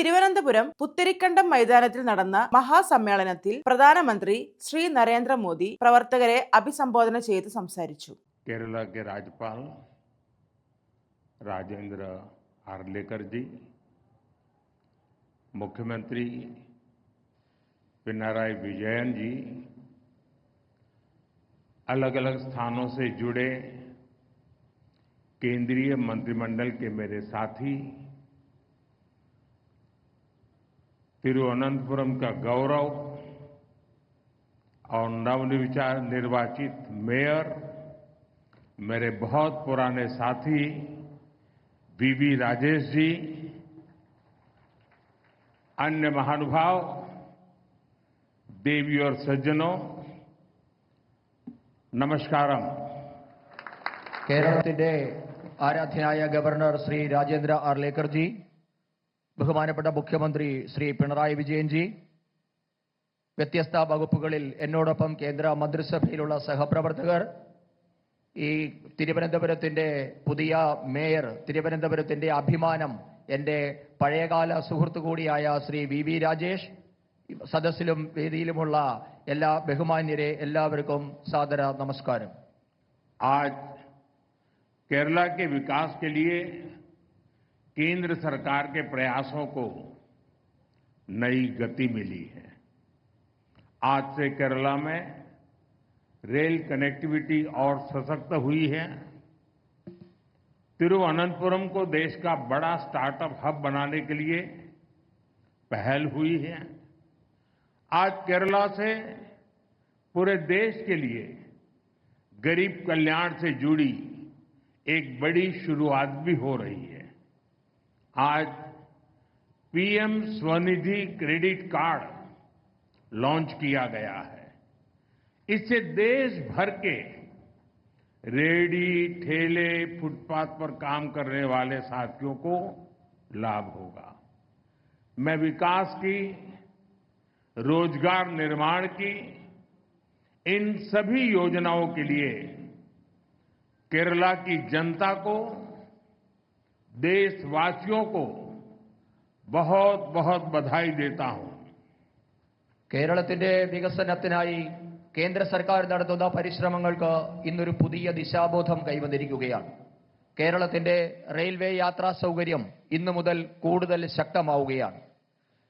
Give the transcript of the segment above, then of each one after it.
തിരുവനന്തപുരം പുത്തരിക്കണ്ടം മൈതാനത്തിൽ നടന്ന മഹാസമ്മേളനത്തിൽ പ്രധാനമന്ത്രി ശ്രീ നരേന്ദ്രമോദി പ്രവർത്തകരെ അഭിസംബോധന ചെയ്ത് സംസാരിച്ചു. केरला के राज्यपाल राजेंद्र आर्लेकर जी, मुख्यमंत्री पिनराई विजयन जी, अलग अलग स्थानों से जुड़े केंद्रीय मंत्रिमंडल के मेरे साथी, तिरुवनंतपुरम का गौरव और नवनिर्वाचित मेयर मेरे बहुत पुराने साथी वीवी राजेश जी, अन्य महानुभाव, देवी और सज्जनों, नमस्कारम. കേരളത്തിന്റെ ആരാധ്യനായ ഗവർണർ ശ്രീ രാജേന്ദ്ര ആർലേക്കർ ജി, ബഹുമാനപ്പെട്ട മുഖ്യമന്ത്രി ശ്രീ പിണറായി വിജയൻ ജി, വ്യത്യസ്ത വകുപ്പുകളിൽ എന്നോടൊപ്പം കേന്ദ്ര മന്ത്രിസഭയിലുള്ള സഹപ്രവർത്തകർ, ഈ തിരുവനന്തപുരത്തിന്റെ പുതിയ മേയർ, തിരുവനന്തപുരത്തിന്റെ അഭിമാനം, എൻ്റെ പഴയകാല സുഹൃത്തു കൂടിയായ ശ്രീ വി രാജേഷ്, സദസ്സിലും വേദിയിലുമുള്ള എല്ലാ ബഹുമാന്യരെ എല്ലാവർക്കും സാദര നമസ്കാരം. आज केरला के विकास के लिए केंद्र सरकार के प्रयासों को नई गति मिली है. आज से केरला में रेल कनेक्टिविटी और सशक्त हुई है. तिरुवनंतपुरम को देश का बड़ा स्टार्टअप हब बनाने के लिए पहल हुई है. आज केरला से पूरे देश के लिए गरीब कल्याण से जुड़ी एक बड़ी शुरुआत भी हो रही है. आज PM Svanidhi credit card launch किया गया है. इससे देश भर के रेहड़ी, ठेले, फुटपाथ पर काम करने वाले साथियों को लाभ होगा. मैं विकास की, रोजगार निर्माण की इन सभी योजनाओं के लिए केरला की जनता को, देशवासियों को बहुत बहुत बधाई देता हूं. കേരളത്തിന്റെ വികസനത്തിനായി കേന്ദ്ര സർക്കാർ നടത്തുന്ന പരിശ്രമങ്ങൾക്ക് ഇന്നൊരു പുതിയ ദിശാബോധം കൈവന്നിരിക്കുകയാണ്. കേരളത്തിന്റെ റെയിൽവേ യാത്രാ സൗകര്യം ഇന്നു മുതൽ കൂടുതൽ ശക്തമാവുകയാണ്.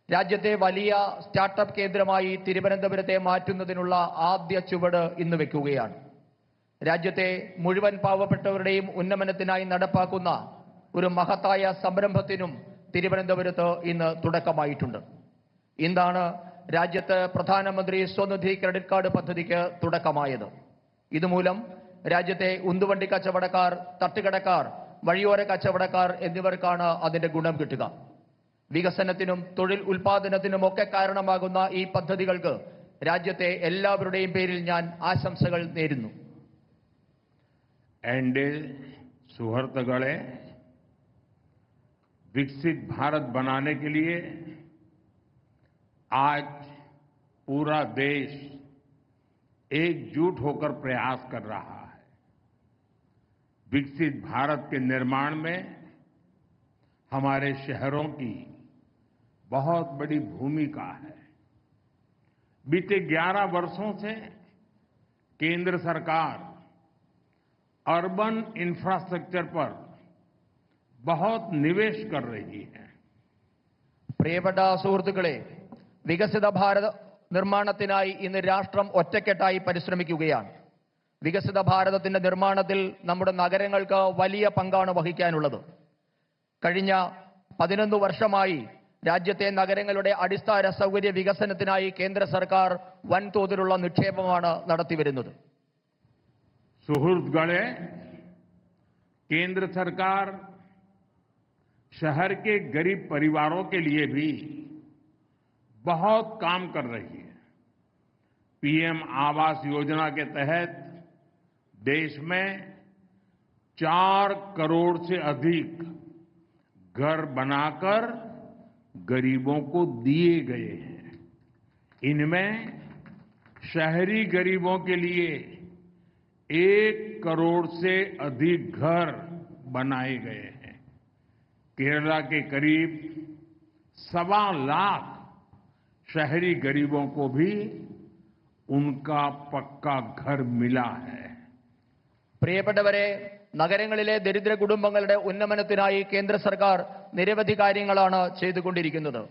രാജ്യത്തെ വലിയ സ്റ്റാർട്ടപ്പ് കേന്ദ്രമായി തിരുവനന്തപുരത്തെ മാറ്റുന്നതിനുള്ള ആദ്യ ചുവട് ഇന്ന് വെക്കുകയാണ്. രാജ്യത്തെ മുഴുവൻ പാവപ്പെട്ടവരുടെയും ഉന്നമനത്തിനായി നടപ്പാക്കുന്ന ഒരു മഹത്തായ സംരംഭത്തിനും തിരുവനന്തപുരത്ത് ഇന്ന് തുടക്കമായിട്ടുണ്ട്. ഇന്നാണ് രാജ്യത്ത് പ്രധാനമന്ത്രി സ്വനിധി ക്രെഡിറ്റ് കാർഡ് പദ്ധതിക്ക് തുടക്കമായത്. ഇതുമൂലം രാജ്യത്തെ ഉന്തുവണ്ടി കച്ചവടക്കാർ, തട്ടുകടക്കാർ, വഴിയോര കച്ചവടക്കാർ എന്നിവർക്കാണ് അതിന്റെ ഗുണം കിട്ടുക. വികസനത്തിനും തൊഴിൽ ഉൽപാദനത്തിനുമൊക്കെ കാരണമാകുന്ന ഈ പദ്ധതികൾക്ക് രാജ്യത്തെ എല്ലാവരുടെയും പേരിൽ ഞാൻ ആശംസകൾ നേരുന്നു. एनडीए सुहृदगणे, विकसित भारत बनाने के लिए आज पूरा देश एकजुट होकर प्रयास कर रहा है. विकसित भारत के निर्माण में हमारे शहरों की बहुत बड़ी भूमिका है. बीते 11 वर्षों से केंद्र सरकार अर्बन इंफ्रास्ट्रक्चर पर बहुत निवेश कर रही है. പ്രിയപ്പെട്ട സുഹൃത്തുക്കളെ, വികസിത ഭാരത നിർമ്മാണത്തിനായി ഇന്ന് രാഷ്ട്രം ഒറ്റക്കെട്ടായി പരിശ്രമിക്കുകയാണ്. വികസിത ഭാരതത്തിന്റെ നിർമ്മാണത്തിൽ നമ്മുടെ നഗരങ്ങൾക്ക് വലിയ പങ്കാണ് വഹിക്കാനുള്ളത്. കഴിഞ്ഞ 11 വർഷമായി രാജ്യത്തെ നഗരങ്ങളുടെ അടിസ്ഥാന സൗകര്യ വികസനത്തിനായി കേന്ദ്ര സർക്കാർ വൻതോതിലുള്ള നിക്ഷേപമാണ് നടത്തിവരുന്നത്. सुहृदगणे, केंद्र सरकार शहर के गरीब परिवारों के लिए भी बहुत काम कर रही है. पीएम आवास योजना के तहत देश में 4 करोड़ से अधिक घर बनाकर गरीबों को दिए गए हैं. इनमें शहरी गरीबों के लिए 1 करोड़ से अधिक घर बनाए गए हैं. केरला के करीब 1.25 लाख शहरी गरीबों को भी उनका पक्का घर मिला है। പ്രിയപ്പെട്ടവരെ, നഗരങ്ങളിലെ ദരിദ്ര കുടുംബങ്ങളുടെ ഉന്നമനത്തിനായി കേന്ദ്ര സർക്കാർ നിരവധി കാര്യങ്ങളാണ് ചെയ്തുകൊണ്ടിരിക്കുന്നത്.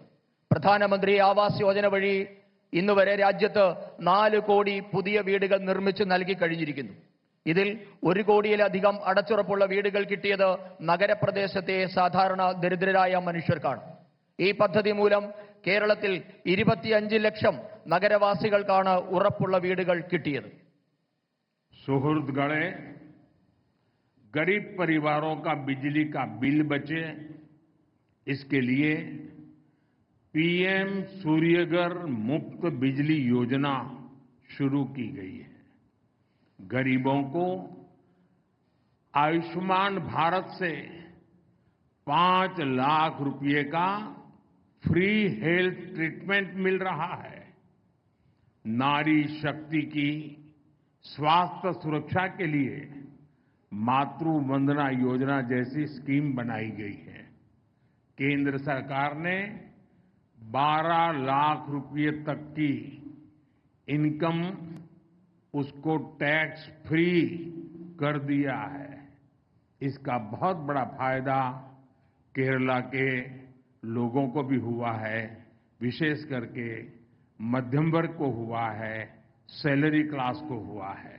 പ്രധാനമന്ത്രി ആവാസ് യോജന വഴി ഇന്നുവരെ രാജ്യത്ത് 4 കോടി പുതിയ വീടുകൾ നിർമ്മിച്ചു നൽകി കഴിഞ്ഞിരിക്കുന്നു. ഇതിൽ 1 കോടിയിലധികം അടച്ചുറപ്പുള്ള വീടുകൾ കിട്ടിയത് നഗരപ്രദേശത്തെ സാധാരണ ദരിദ്രരായ മനുഷ്യർക്കാണ്. ഈ പദ്ധതി മൂലം കേരളത്തിൽ 25 ലക്ഷം നഗരവാസികൾക്കാണ് ഉറപ്പുള്ള വീടുകൾ കിട്ടിയത്. सुहृदगणे, गरीब परिवारों का बिजली का बिल बचे, इसके लिए पीएम सूर्यघर मुफ्त बिजली योजना शुरू की गई है। गरीबों को आयुष्मान भारत से 5 लाख रुपए का फ्री हेल्थ ट्रीटमेंट मिल रहा है। नारी शक्ति की स्वास्थ्य सुरक्षा के लिए मातृ वंदना योजना जैसी स्कीम बनाई गई है। केंद्र सरकार ने 12 लाख रुपए तक की इनकम उसको टैक्स फ्री कर दिया है। इसका बहुत बड़ा फायदा केरला के लोगों को भी हुआ है, विशेष करके मध्यम वर्ग को हुआ है, सैलरी क्लास को हुआ है।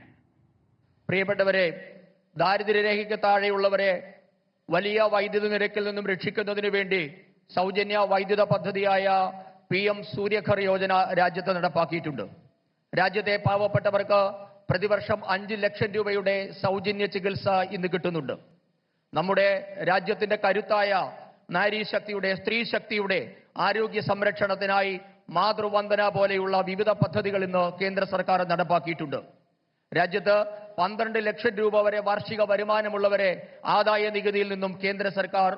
പ്രിയപ്പെട്ടവരെ, ദാരിദ്ര്യരേഖയ്ക്ക് താഴെയുള്ളവരെ വലിയ വൈദ്യുത നിരക്കിൽ നിന്നും രക്ഷിക്കുന്നതിനു വേണ്ടി സൗജന്യ വൈദ്യുത പദ്ധതിയായ PM സൂര്യഘർ യോജന രാജ്യത്ത് നടപ്പാക്കിയിട്ടുണ്ട്. രാജ്യത്തെ പാവപ്പെട്ടവർക്ക് പ്രതിവർഷം 5 ലക്ഷം രൂപയുടെ സൗജന്യ ചികിത്സ ഇന്ന് കിട്ടുന്നുണ്ട്. നമ്മുടെ രാജ്യത്തിന്റെ കരുത്തായ നാരീശക്തിയുടെ, സ്ത്രീ ശക്തിയുടെ ആരോഗ്യ സംരക്ഷണത്തിനായി മാതൃവന്ദന പോലെയുള്ള വിവിധ പദ്ധതികൾ ഇന്ന് കേന്ദ്ര സർക്കാർ നടപ്പാക്കിയിട്ടുണ്ട്. രാജ്യത്ത് 12 ലക്ഷം രൂപ വരെ വാർഷിക വരുമാനമുള്ളവരെ ആദായ നികുതിയിൽ നിന്നും കേന്ദ്ര സർക്കാർ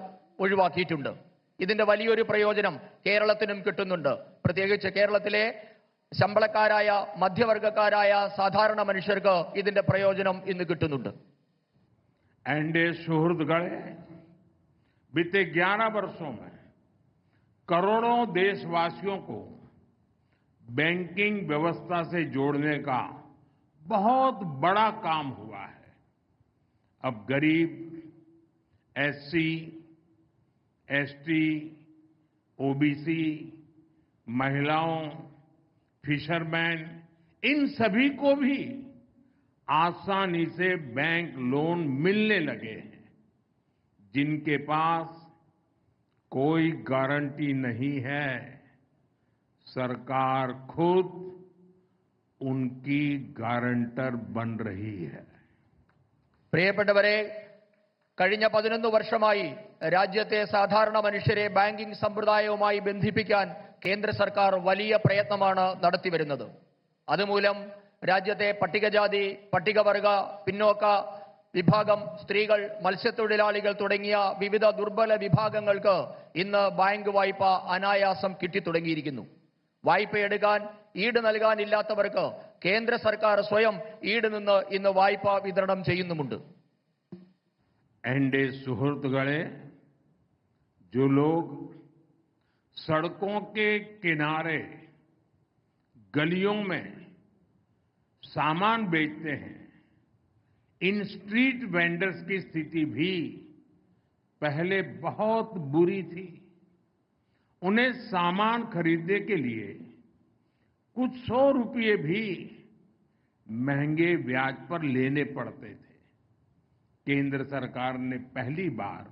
ഒഴിവാക്കിയിട്ടുണ്ട്. ഇതിന്റെ വലിയൊരു പ്രയോജനം കേരളത്തിനും കിട്ടുന്നുണ്ട്. പ്രത്യേകിച്ച് കേരളത്തിലെ ശമ്പളക്കാരായ, മധ്യവർഗക്കാരായ സാധാരണ മനുഷ്യർക്ക് ഇതിന്റെ പ്രയോജനം ഇന്ന് കിട്ടുന്നുണ്ട്. एनडीए सुहृदगणे, बीते 11 वर्षों में करोड़ों देशवासियों को बैंकिंग व्यवस्था से जोड़ने का बहुत बड़ा काम हुआ है। अब गरीब, SC, ST, OBC, महिलाओं, फिशरमैन, इन सभी को भी आसानी से बैंक लोन मिलने लगे हैं। जिनके पास कोई गारंटी नहीं है, सरकार खुद उनकी गारंटर बन रही है। പ്രിയപ്പെട്ടവരെ, കഴിഞ്ഞ 11 വർഷമായി രാജ്യത്തെ സാധാരണ മനുഷ്യരെ ബാങ്കിംഗ് സമ്പ്രദായവുമായി ബന്ധിപ്പിക്കാൻ കേന്ദ്ര സർക്കാർ വലിയ പ്രയത്നമാണ് നടത്തിവരുന്നത്. അതുമൂലം രാജ്യത്തെ പട്ടികജാതി, പട്ടികവർഗ, പിന്നോക്ക വിഭാഗം, സ്ത്രീകൾ, മത്സ്യത്തൊഴിലാളികൾ തുടങ്ങിയ വിവിധ ദുർബല വിഭാഗങ്ങൾക്ക് ഇന്ന് ബാങ്ക് വായ്പ അനായാസം കിട്ടിത്തുടങ്ങിയിരിക്കുന്നു. വായ്പയെടുക്കാൻ ഈട് നൽകാനില്ലാത്തവർക്ക് കേന്ദ്ര സർക്കാർ സ്വയം ഈട് നിന്ന് ഇന്ന് വായ്പ വിതരണം ചെയ്യുന്നുമുണ്ട്. एनडीए सुहृदगणे, जो लोग सड़कों के किनारे, गलियों में सामान बेचते हैं, इन स्ट्रीट वेंडर्स की स्थिति भी पहले बहुत बुरी थी। उन्हें सामान खरीदने के लिए कुछ 100 रुपये भी महंगे ब्याज पर लेने पड़ते थे। केंद्र सरकार ने पहली बार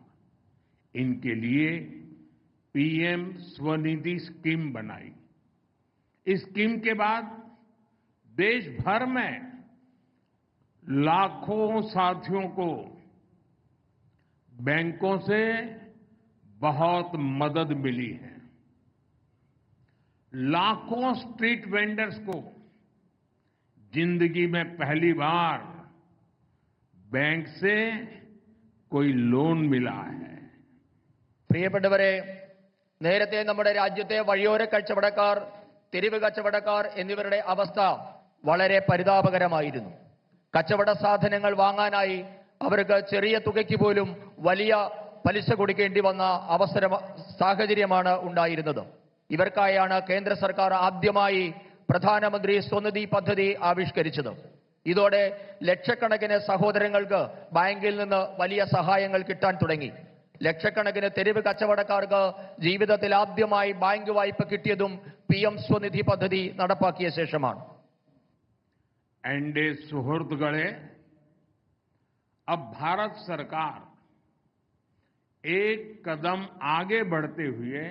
इनके लिए PM स्वनिधि स्कीम बनाई। इस स्कीम के बाद देश भर में लाखों साथियों को बैंकों से बहुत मदद मिली है। लाखों स्ट्रीट वेंडर्स को जिंदगी में पहली बार बैंक से कोई लोन मिला है। പ്രിയപ്പെട്ടവരെ, നേരത്തെ നമ്മുടെ രാജ്യത്തെ വഴിയോര കച്ചവടക്കാർ, തെരുവ് കച്ചവടക്കാർ എന്നിവരുടെ അവസ്ഥ വളരെ പരിതാപകരമായിരുന്നു. കച്ചവട സാധനങ്ങൾ വാങ്ങാനായി അവർക്ക് ചെറിയ തുകയ്ക്ക് പോലും വലിയ പലിശ കൊടുക്കേണ്ടി വന്ന സാഹചര്യമാണ് ഉണ്ടായിരുന്നത്. ഇവർക്കായാണ് കേന്ദ്ര സർക്കാർ ആദ്യമായി പ്രധാനമന്ത്രി സ്വനിധി പദ്ധതി ആവിഷ്കരിച്ചത്. ഇതോടെ ലക്ഷക്കണക്കിന് സഹോദരങ്ങൾക്ക് ബാങ്കിൽ നിന്ന് വലിയ സഹായങ്ങൾ കിട്ടാൻ തുടങ്ങി. ലക്ഷക്കണക്കിന് തെരുവ് കച്ചവടക്കാർക്ക് ജീവിതത്തിൽ ആദ്യമായി ബാങ്ക് വായ്പ കിട്ടിയതും PM സ്വനിധി പദ്ധതി നടപ്പാക്കിയ ശേഷമാണ്. एनडीए सुहृदगणे, अब भारत सरकार एक कदम आगे बढ़ते हुए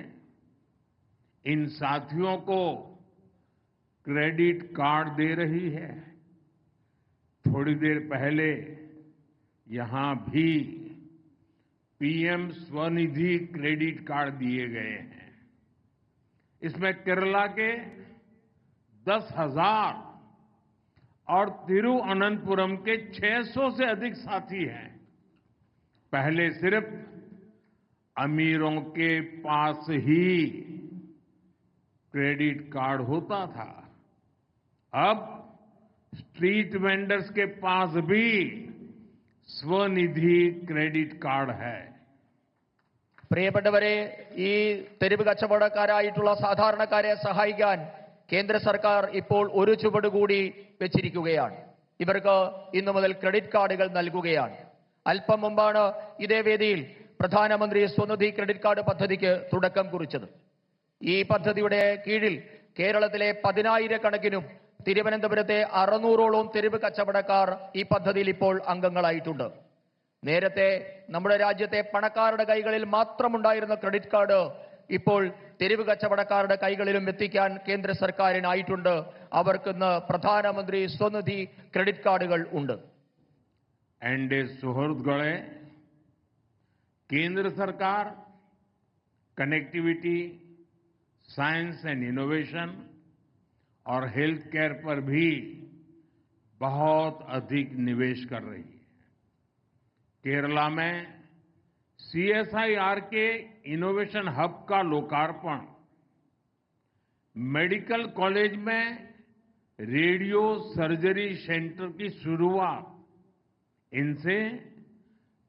इन साथियों को क्रेडिट कार्ड दे रही है। थोड़ी देर पहले यहां भी PM स्वनिधि क्रेडिट कार्ड दिए गए हैं। इसमें केरला के 10,000 और तिरुवनंतपुरम के 600 से अधिक साथी हैं। पहले सिर्फ अमीरों के पास ही क्रेडिट कार्ड होता था, अब स्ट्रीट वेंडर्स के पास भी स्वनिधि क्रेडिट कार्ड है. പ്രിയപ്പെട്ടവരെ, ഈ തെരുവ് കച്ചവടക്കാരായിട്ടുള്ള സാധാരണക്കാരെ സഹായിക്കാൻ കേന്ദ്ര സർക്കാർ ഇപ്പോൾ ഒരു ചുവട് കൂടി വെച്ചിരിക്കുകയാണ്. ഇവർക്ക് ഇന്നു മുതൽ ക്രെഡിറ്റ് കാർഡുകൾ നൽകുകയാണ്. അല്പം മുമ്പാണ് ഇതേ വേദിയിൽ പ്രധാനമന്ത്രി സ്വനിധി ക്രെഡിറ്റ് കാർഡ് പദ്ധതിക്ക് തുടക്കം കുറിച്ചത്. ഈ പദ്ധതിയുടെ കീഴിൽ കേരളത്തിലെ 10,000 കണക്കിനും തിരുവനന്തപുരത്തെ 600ഓളം തെരുവ് കച്ചവടക്കാർ ഈ പദ്ധതിയിൽ ഇപ്പോൾ അംഗങ്ങളായിട്ടുണ്ട്. നേരത്തെ നമ്മുടെ രാജ്യത്തെ പണക്കാരുടെ കൈകളിൽ മാത്രമുണ്ടായിരുന്ന ക്രെഡിറ്റ് കാർഡ് ഇപ്പോൾ തെരുവ് കച്ചവടക്കാരുടെ കൈകളിലും എത്തിക്കാൻ കേന്ദ്ര സർക്കാരിനായിട്ടുണ്ട്. അവർക്കിന്ന് പ്രധാനമന്ത്രി സ്വനിധി ക്രെഡിറ്റ് കാർഡുകൾ ഉണ്ട്. एनडीए सुहृदगणे, केंद्र सरकार कनेक्टिविटी, साइंस एंड इनोवेशन और हेल्थ केयर पर भी बहुत अधिक निवेश कर रही है. केरला में CSIR के इनोवेशन हब का लोकार्पण, मेडिकल कॉलेज में रेडियो सर्जरी सेंटर की शुरुआत, इनसे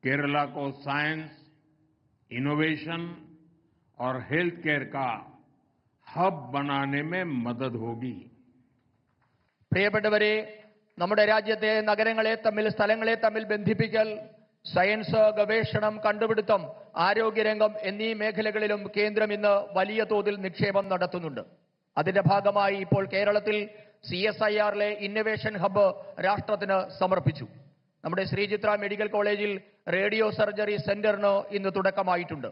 केरला को साइंस, इनोवेशन और हेल्थ केयर का हब बनाने में मदद होगी. പ്രിയപ്പെട്ടവരെ, നമ്മുടെ രാജ്യത്തെ നഗരങ്ങളെ തമ്മിൽ, സ്ഥലങ്ങളെ തമ്മിൽ ബന്ധിപ്പിക്കൽ, സയൻസ്, ഗവേഷണം, കണ്ടുപിടുത്തം, ആരോഗ്യരംഗം എന്നീ മേഖലകളിലും കേന്ദ്രം ഇന്ന് വലിയ തോതിൽ നിക്ഷേപം നടത്തുന്നുണ്ട്. അതിന്റെ ഭാഗമായി ഇപ്പോൾ കേരളത്തിൽ CSIRലെ ഇന്നൊവേഷൻ ഹബ്ബ് രാഷ്ട്രത്തിന് സമർപ്പിച്ചു. നമ്മുടെ ശ്രീചിത്ര മെഡിക്കൽ കോളേജിൽ റേഡിയോ സർജറി സെന്ററിന് ഇന്ന് തുടക്കമായിട്ടുണ്ട്.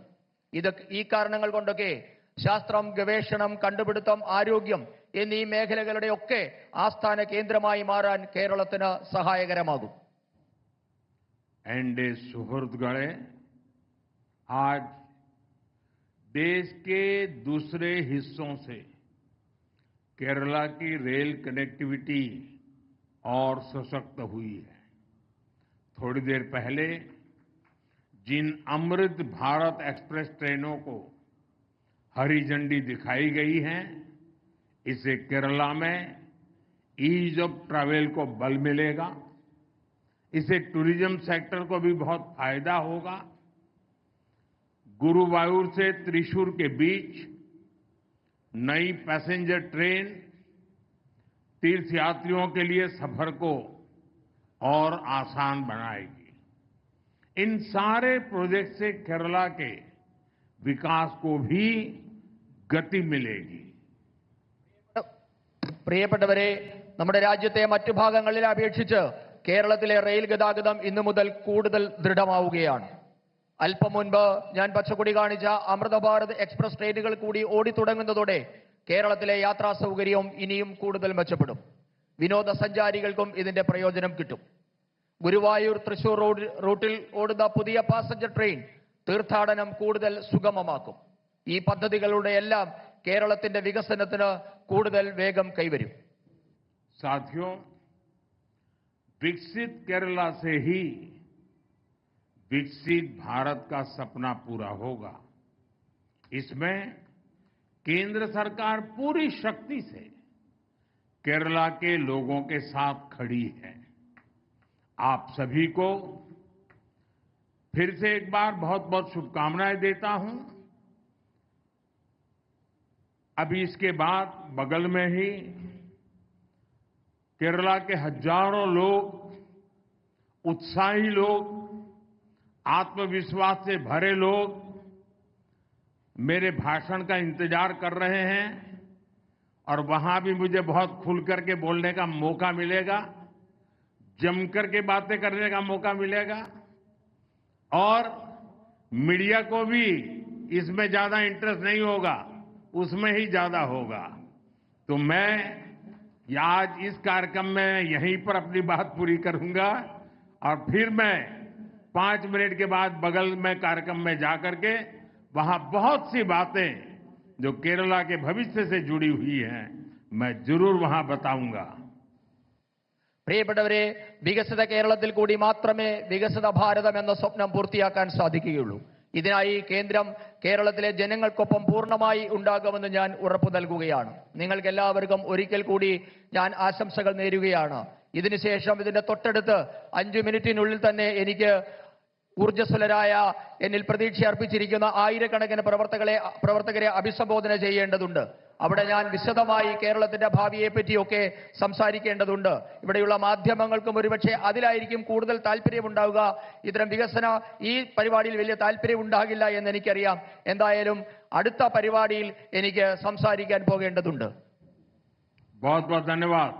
ഈ കാരണങ്ങൾ കൊണ്ടൊക്കെ ശാസ്ത്രം, ഗവേഷണം, കണ്ടുപിടുത്തം, ആരോഗ്യം എന്നീ മേഖലകളുടെ ഒക്കെ ആസ്ഥാന കേന്ദ്രമായി മാറാൻ കേരളത്തിന് സഹായകരമാകും. एनडीए सुहृदगणे, आज देश के दूसरे हिस्सों से केरला की रेल कनेक्टिविटी और सशक्त हुई है. थोड़ी देर पहले जिन अमृत भारत एक्सप्रेस ट्रेनों को हरी झंडी दिखाई गई है, इससे केरला में ईज ऑफ ट्रैवल को बल मिलेगा. इससे टूरिज्म सेक्टर को भी बहुत फायदा होगा. गुरुवायूर से त्रिशूर के बीच नई पैसेंजर ट्रेन तीर्थयात्रियों के लिए सफर को और आसान बनाएगी. इन सारे प्रोजेक्ट से केरला के विकास को भी गति मिलेगी. പ്രിയപ്പെട്ടവരെ, നമ്മുടെ രാജ്യത്തെ മറ്റു ഭാഗങ്ങളിലെ അപേക്ഷിച്ച് കേരളത്തിലെ റെയിൽ ഗതാഗതം ഇന്നു മുതൽ കൂടുതൽ ദൃഢമാവുകയാണ്. അല്പം മുൻപ് ഞാൻ പച്ചക്കൊടി കാണിച്ച അമൃത ഭാരത് എക്സ്പ്രസ് ട്രെയിനുകൾ കൂടി ഓടിത്തുടങ്ങുന്നതോടെ കേരളത്തിലെ യാത്രാ സൗകര്യവും ഇനിയും കൂടുതൽ മെച്ചപ്പെടും. വിനോദസഞ്ചാരികൾക്കും ഇതിന്റെ പ്രയോജനം കിട്ടും. ഗുരുവായൂർ തൃശൂർ റൂട്ടിൽ ഓടുന്ന പുതിയ പാസഞ്ചർ ട്രെയിൻ തീർത്ഥാടനം കൂടുതൽ സുഗമമാക്കും. ഈ പദ്ധതികളുടെ എല്ലാം കേരളത്തിന്റെ വികസനത്തിന് കൂടുതൽ വേഗം കൈവരും. साथियों, विकसित केरला से ही विकसित भारत का सपना पूरा होगा. इसमें केंद्र सरकार पूरी शक्ति से केरला के लोगों के साथ खड़ी है. आप सभी को फिर से एक बार बहुत बहुत शुभकामनाएं देता हूं। अभी इसके बाद बगल में ही केरला के हजारों लोग, उत्साही लोग, आत्मविश्वास से भरे लोग मेरे भाषण का इंतजार कर रहे हैं और वहां भी मुझे बहुत खुल करके बोलने का मौका मिलेगा, जमकर के बातें करने का मौका मिलेगा और मीडिया को भी इसमें ज्यादा इंटरेस्ट नहीं होगा, उसमें ही ज्यादा होगा। तो मैं आज इस कार्यक्रम में यहीं पर अपनी बात पूरी करूंगा और फिर मैं 5 मिनट के बाद बगल में कार्यक्रम में जाकर के वहां बहुत सी बातें जो केरला के भविष्य से जुड़ी हुई हैं मैं जरूर वहां बताऊंगा। പ്രിയപ്പെട്ടവരെ, വികസിത കേരളത്തിൽ കൂടി മാത്രമേ വികസിത ഭാരതം എന്ന സ്വപ്നം പൂർത്തിയാക്കാൻ സാധിക്കുകയുള്ളൂ. ഇതിനായി കേന്ദ്രം കേരളത്തിലെ ജനങ്ങൾക്കൊപ്പം പൂർണ്ണമായി ഉണ്ടാകുമെന്ന് ഞാൻ ഉറപ്പു നൽകുകയാണ്. നിങ്ങൾക്ക് എല്ലാവർക്കും ഒരിക്കൽ കൂടി ഞാൻ ആശംസകൾ നേരുകയാണ്. ഇതിനുശേഷം ഇതിന്റെ തൊട്ടടുത്ത് 5 മിനിറ്റിനുള്ളിൽ തന്നെ എനിക്ക് ഊർജ്ജസ്വലരായ എന്നിൽ പ്രതീക്ഷ അർപ്പിച്ചിരിക്കുന്ന ആയിരക്കണക്കിന് പ്രവർത്തകരെ അഭിസംബോധന ചെയ്യേണ്ടതുണ്ട്. അവിടെ ഞാൻ വിശദമായി കേരളത്തിന്റെ ഭാവിയെ പറ്റിയൊക്കെ സംസാരിക്കേണ്ടതുണ്ട്. ഇവിടെയുള്ള മാധ്യമങ്ങൾക്കും ഒരുപക്ഷെ അതിലായിരിക്കും കൂടുതൽ താല്പര്യമുണ്ടാവുക. ഇത്തരം ഈ പരിപാടിയിൽ വലിയ താല്പര്യം ഉണ്ടാകില്ല എന്ന് എനിക്കറിയാം. എന്തായാലും അടുത്ത പരിപാടിയിൽ എനിക്ക് സംസാരിക്കാൻ പോകേണ്ടതുണ്ട്. बहुत बहुत धन्यवाद।